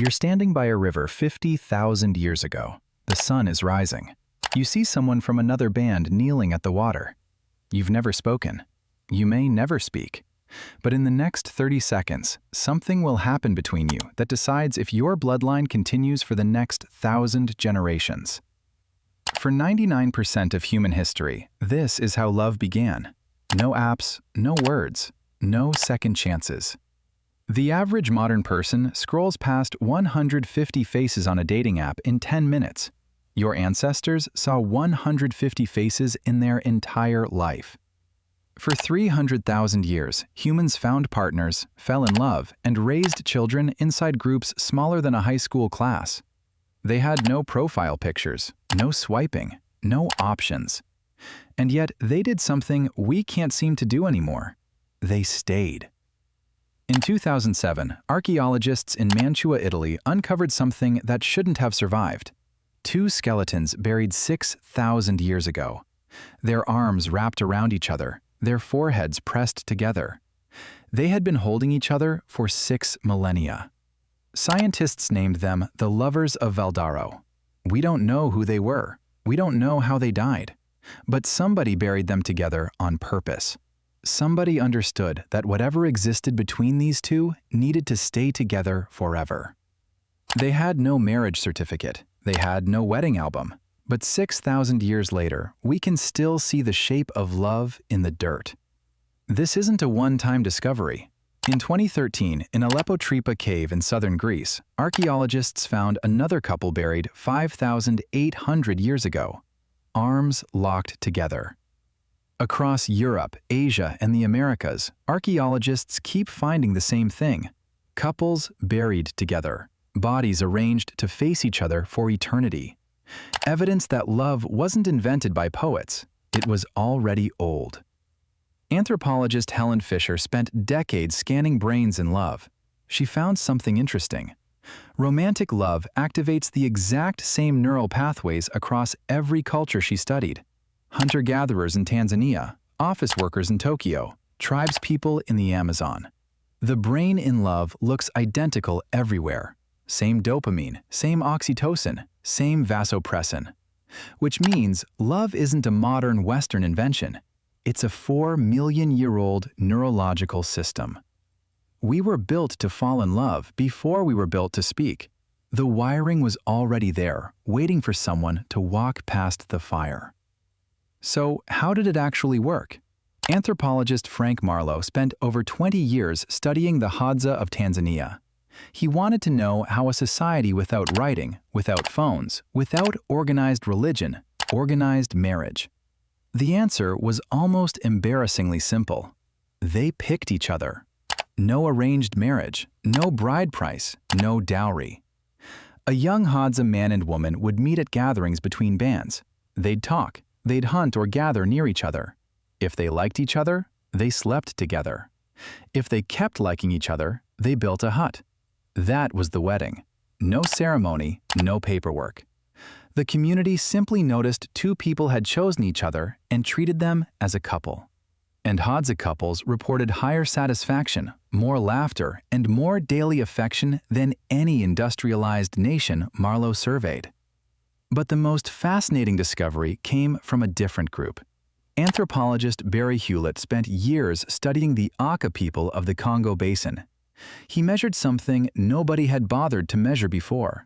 You're standing by a river 50,000 years ago. The sun is rising. You see someone from another band kneeling at the water. You've never spoken. You may never speak. But in the next 30 seconds, something will happen between you that decides if your bloodline continues for the next 1,000 generations. For 99% of human history, this is how love began. No apps, no words, no second chances. The average modern person scrolls past 150 faces on a dating app in 10 minutes. Your ancestors saw 150 faces in their entire life. For 300,000 years, humans found partners, fell in love, and raised children inside groups smaller than a high school class. They had no profile pictures, no swiping, no options. And yet they did something we can't seem to do anymore. They stayed. In 2007, archaeologists in Mantua, Italy uncovered something that shouldn't have survived. 2 skeletons buried 6,000 years ago. Their arms wrapped around each other, their foreheads pressed together. They had been holding each other for 6 millennia. Scientists named them the lovers of Valdaro. We don't know who they were. We don't know how they died. But somebody buried them together on purpose. Somebody understood that whatever existed between these two needed to stay together forever. They had no marriage certificate. They had no wedding album. But 6,000 years later, we can still see the shape of love in the dirt. This isn't a one-time discovery. In 2013, in Aleppo Tripa cave in southern Greece, archaeologists found another couple buried 5,800 years ago. Arms locked together. Across Europe, Asia, and the Americas, archaeologists keep finding the same thing. Couples buried together, bodies arranged to face each other for eternity. Evidence that love wasn't invented by poets, it was already old. Anthropologist Helen Fisher spent decades scanning brains in love. She found something interesting. Romantic love activates the exact same neural pathways across every culture she studied. Hunter-gatherers in Tanzania, office workers in Tokyo, tribespeople in the Amazon. The brain in love looks identical everywhere. Same dopamine, same oxytocin, same vasopressin. Which means love isn't a modern Western invention. It's a 4-million-year-old neurological system. We were built to fall in love before we were built to speak. The wiring was already there, waiting for someone to walk past the fire. So, how did it actually work? Anthropologist Frank Marlowe spent over 20 years studying the Hadza of Tanzania. He wanted to know how a society without writing, without phones, without organized religion, organized marriage. The answer was almost embarrassingly simple. They picked each other. No arranged marriage, no bride price, no dowry. A young Hadza man and woman would meet at gatherings between bands. They'd talk. They'd hunt or gather near each other. If they liked each other, they slept together. If they kept liking each other, they built a hut. That was the wedding. No ceremony, no paperwork. The community simply noticed 2 people had chosen each other and treated them as a couple. And Hadza couples reported higher satisfaction, more laughter, and more daily affection than any industrialized nation Marlowe surveyed. But the most fascinating discovery came from a different group. Anthropologist Barry Hewlett spent years studying the Aka people of the Congo Basin. He measured something nobody had bothered to measure before: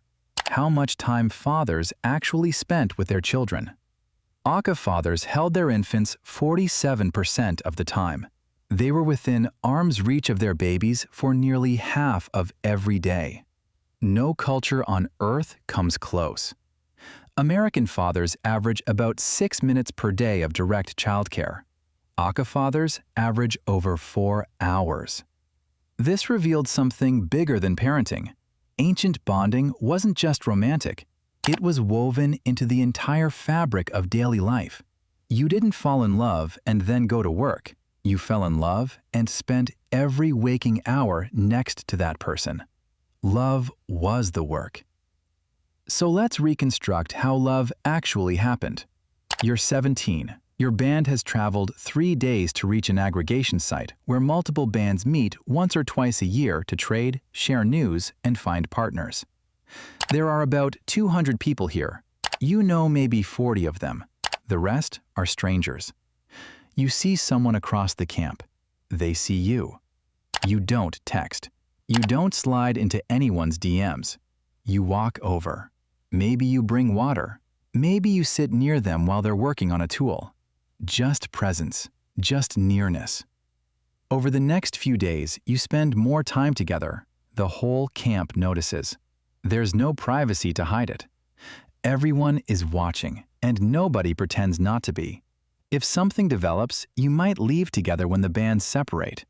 how much time fathers actually spent with their children. Aka fathers held their infants 47% of the time. They were within arm's reach of their babies for nearly half of every day. No culture on Earth comes close. American fathers average about 6 minutes per day of direct childcare. Aka fathers average over 4 hours. This revealed something bigger than parenting. Ancient bonding wasn't just romantic. It was woven into the entire fabric of daily life. You didn't fall in love and then go to work. You fell in love and spent every waking hour next to that person. Love was the work. So let's reconstruct how love actually happened. You're 17. Your band has traveled 3 days to reach an aggregation site where multiple bands meet once or twice a year to trade, share news, and find partners. There are about 200 people here. You know maybe 40 of them. The rest are strangers. You see someone across the camp. They see you. You don't text. You don't slide into anyone's DMs. You walk over. Maybe you bring water. Maybe you sit near them while they're working on a tool. Just presence, just nearness. Over the next few days, you spend more time together. The whole camp notices. There's no privacy to hide it. Everyone is watching, and nobody pretends not to be. If something develops, you might leave together when the bands separate.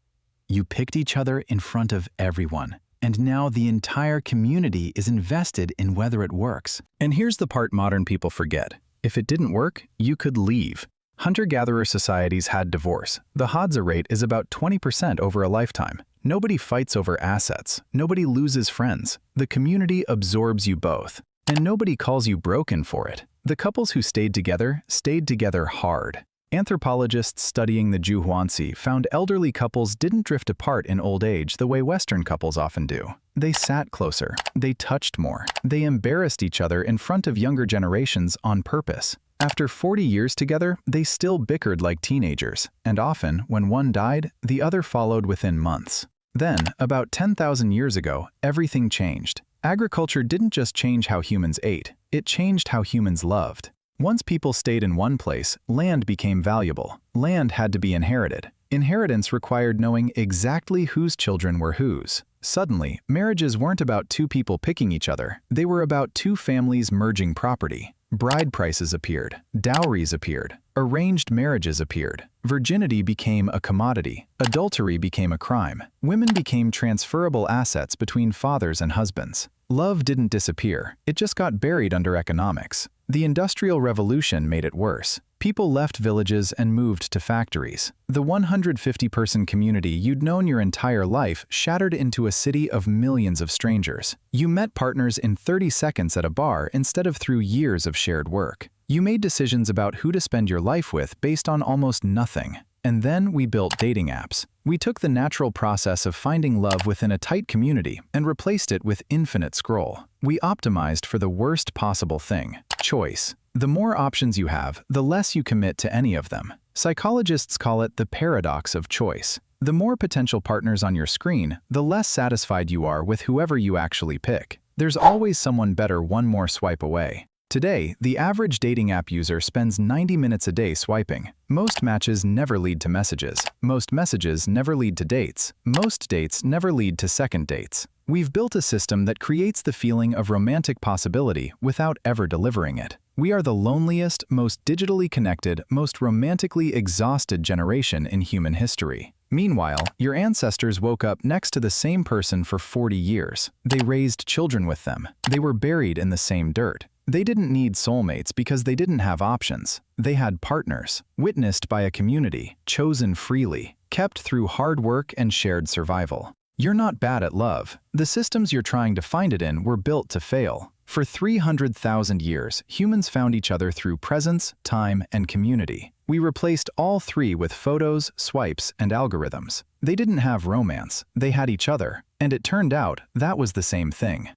You picked each other in front of everyone, and now the entire community is invested in whether it works. And here's the part modern people forget. If it didn't work, you could leave. Hunter-gatherer societies had divorce. The Hadza rate is about 20% over a lifetime. Nobody fights over assets. Nobody loses friends. The community absorbs you both. And nobody calls you broken for it. The couples who stayed together hard. Anthropologists studying the Zhuhuanzi found elderly couples didn't drift apart in old age the way Western couples often do. They sat closer. They touched more. They embarrassed each other in front of younger generations on purpose. After 40 years together, they still bickered like teenagers, and often, when one died, the other followed within months. Then, about 10,000 years ago, everything changed. Agriculture didn't just change how humans ate, it changed how humans loved. Once people stayed in one place, land became valuable. Land had to be inherited. Inheritance required knowing exactly whose children were whose. Suddenly, marriages weren't about two people picking each other, they were about two families merging property. Bride prices appeared, dowries appeared, arranged marriages appeared, virginity became a commodity, adultery became a crime, women became transferable assets between fathers and husbands. Love didn't disappear, it just got buried under economics. The Industrial Revolution made it worse. People left villages and moved to factories. The 150-person community you'd known your entire life shattered into a city of millions of strangers. You met partners in 30 seconds at a bar instead of through years of shared work. You made decisions about who to spend your life with based on almost nothing. And then we built dating apps. We took the natural process of finding love within a tight community and replaced it with infinite scroll. We optimized for the worst possible thing: choice. The more options you have, the less you commit to any of them. Psychologists call it the paradox of choice. The more potential partners on your screen, the less satisfied you are with whoever you actually pick. There's always someone better one more swipe away. Today, the average dating app user spends 90 minutes a day swiping. Most matches never lead to messages. Most messages never lead to dates. Most dates never lead to second dates. We've built a system that creates the feeling of romantic possibility without ever delivering it. We are the loneliest, most digitally connected, most romantically exhausted generation in human history. Meanwhile, your ancestors woke up next to the same person for 40 years. They raised children with them. They were buried in the same dirt. They didn't need soulmates because they didn't have options. They had partners, witnessed by a community, chosen freely, kept through hard work and shared survival. You're not bad at love. The systems you're trying to find it in were built to fail. For 300,000 years, humans found each other through presence, time, and community. We replaced all three with photos, swipes, and algorithms. They didn't have romance, they had each other. And it turned out that was the same thing.